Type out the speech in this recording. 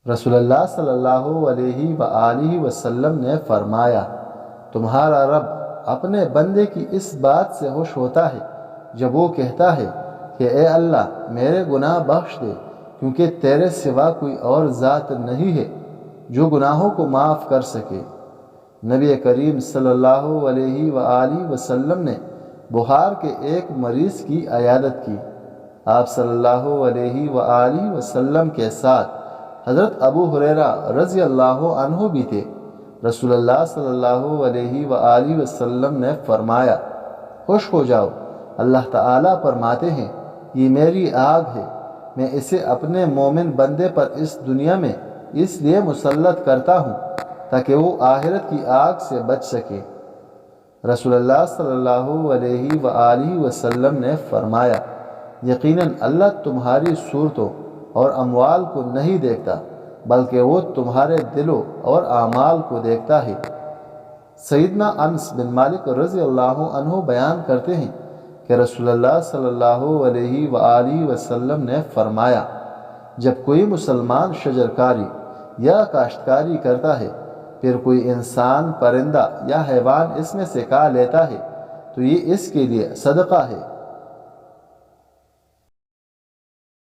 رسول اللہ صلی اللہ علیہ وآلہ وسلم نے فرمایا، تمہارا رب اپنے بندے کی اس بات سے خوش ہوتا ہے جب وہ کہتا ہے کہ اے اللہ میرے گناہ بخش دے، کیونکہ تیرے سوا کوئی اور ذات نہیں ہے جو گناہوں کو معاف کر سکے۔ نبی کریم صلی اللہ علیہ وآلہ وسلم نے بخار کے ایک مریض کی عیادت کی۔ آپ صلی اللہ علیہ وآلہ وسلم کے ساتھ حضرت ابو ہریرہ رضی اللہ عنہ بھی تھے۔ رسول اللہ صلی اللہ علیہ وآلہ وسلم نے فرمایا، خوش ہو جاؤ، اللہ تعالیٰ فرماتے ہیں یہ میری آگ ہے، میں اسے اپنے مومن بندے پر اس دنیا میں اس لیے مسلط کرتا ہوں تاکہ وہ آخرت کی آگ سے بچ سکے۔ رسول اللہ صلی اللہ علیہ وآلہ وسلم نے فرمایا، یقیناً اللہ تمہاری صورتوں اور اموال کو نہیں دیکھتا بلکہ وہ تمہارے دلوں اور اعمال کو دیکھتا ہے۔ سیدنا انس بن مالک رضی اللہ عنہ بیان کرتے ہیں کہ رسول اللہ صلی اللہ علیہ وآلہ وسلم نے فرمایا، جب کوئی مسلمان شجرکاری یا کاشتکاری کرتا ہے، پھر کوئی انسان، پرندہ یا حیوان اس میں سے کھا لیتا ہے تو یہ اس کے لیے صدقہ ہے،